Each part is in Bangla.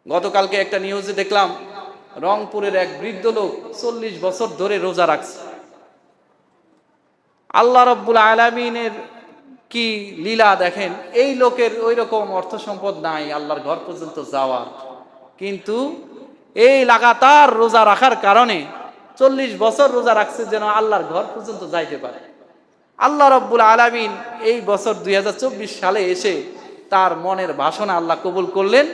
গতকালকে একটা নিউজে দেখলাম রংপুরের এক বৃদ্ধ লোক 40 বছর ধরে রোজা রাখছে। আল্লাহ রাব্বুল আলামিনের কি লীলা দেখেন, এই লোকের ওই রকম অর্থ সম্পদ নাই আল্লাহর ঘর পর্যন্ত যাওয়ার, কিন্তু এই লাগাতার রোজা রাখার কারণে 40 বছর রোজা রাখছে যেন আল্লাহর ঘর পর্যন্ত যাইতে পারে। আল্লাহ রাব্বুল আলামিন এই বছর 2024 সালে এসে তার মনের বাসনা আল্লাহ কবুল করলেন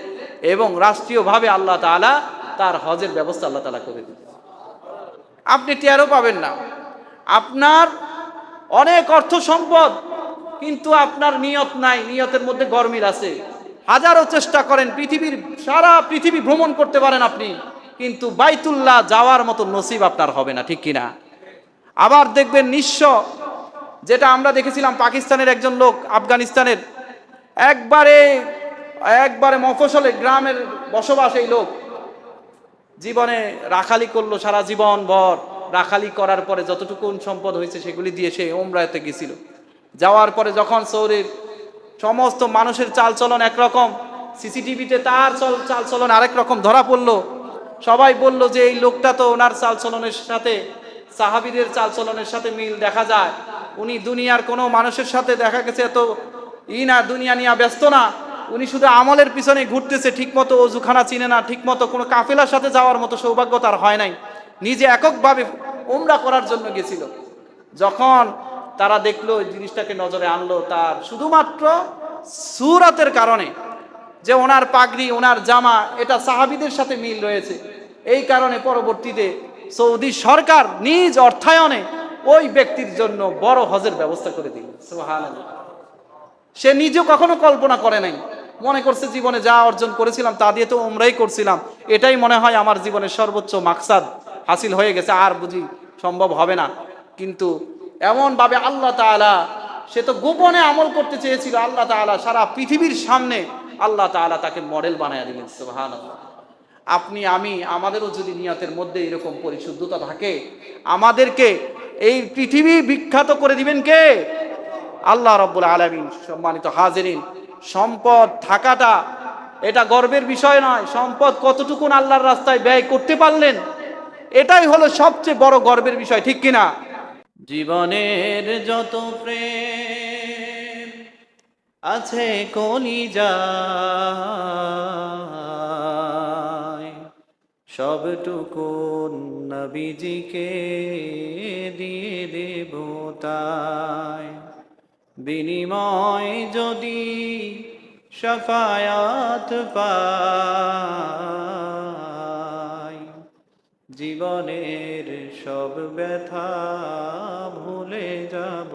এবং রাষ্ট্রীয়ভাবে আল্লাহ তাআলা তার হজের ব্যবস্থা আল্লাহ তাআলা করে দিলেন। আপনি টেরও পাবেন না, আপনার অনেক অর্থ সম্পদ কিন্তু আপনার নিয়ত নাই, নিয়তের মধ্যে গরমিল আছে। হাজারো চেষ্টা করেন, সারা পৃথিবী ভ্রমণ করতে পারেন আপনি, কিন্তু বাইতুল্লাহ যাওয়ার মতো নসিব আপনার হবে না, ঠিক কিনা? আবার দেখবেন নিঃস্ব, যেটা আমরা দেখেছিলাম পাকিস্তানের একজন লোক, আফগানিস্তানের একবারে একবারে মফস্বলে গ্রামের বসবাস, এই লোক জীবনে রাখালি করলো সারা জীবন ভর, রাখালি করার পরে যতটুকু সম্পদ হয়েছে সেগুলি দিয়ে সে ওমরাতে গেছিল। যাওয়ার পরে যখন শহরের সমস্ত মানুষের চালচলন একরকম, সিসিটিভিতে তার চালচলন আরেক রকম ধরা পড়লো। সবাই বলল যে এই লোকটা তো ওনার চালচলনের সাথে, সাহাবীদের চালচলনের সাথে মিল দেখা যায়। উনি দুনিয়ার কোনো মানুষের সাথে দেখা গেছে এত না, দুনিয়া নিয়ে ব্যস্ত না, উনি শুধু আমলের পিছনে ঘুরতেছে, ঠিকমতো অজুখানা চিনে না, ঠিকমতো কোনো কাফেলার সাথে যাওয়ার মতো সৌভাগ্য তার হয় নাই, নিজে এককভাবে উমরা করার জন্য গেছিল। যখন তারা দেখলো জিনিসটাকে নজরে আনলো, তার শুধুমাত্র সূরাতের কারণে, যে ওনার পাগড়ি ওনার জামা এটা সাহাবীদের সাথে মিল রয়েছে, এই কারণে পরবর্তীতে সৌদি সরকার নিজ অর্থায়নে ওই ব্যক্তির জন্য বড় হজের ব্যবস্থা করে দিল। সুবহানাল্লাহ। সে নিজেও কখনো কল্পনা করে নাই, মনে করছে জীবনে যা অর্জন করেছিলাম তা দিয়ে তো উমরাই করছিলাম, এটাই মনে হয় আমার জীবনের সর্বোচ্চ মাকসাদ হাসিল হয়ে গেছে, আর বুঝি সম্ভব হবে না। কিন্তু এমন ভাবে আল্লাহ তাআলা, সে তো গোপনে আমল করতে চেয়েছিল, আল্লাহ তাআলা সারা পৃথিবীর সামনে আল্লাহ তাআলা তাকে মডেল বানায় দিলেন। সুবহানাল্লাহ। আপনি আমি আমাদেরও যদি নিয়তের মধ্যে এরকম পরিশুদ্ধতা থাকে, আমাদেরকে এই পৃথিবী বিখ্যাত করে দিবেন কে? আল্লাহ রাব্বুল আলামিন। সম্মানিত হাজিরিন, সম্পদ থাকাটা এটা গর্বের বিষয় নয়, সম্পদ কতটুকুন আল্লাহর রাস্তায় ব্যয় করতে পারলেন এটাই হলো সবচেয়ে বড় গর্বের বিষয়, ঠিক কিনা? জীবনের যত প্রেম আছে কলিজায়, সবটুকু নবীজিকে দিয়ে দেব তাই, বিনিময় যদি শাফায়াত পাই, জীবনের সব ব্যথা ভুলে যাব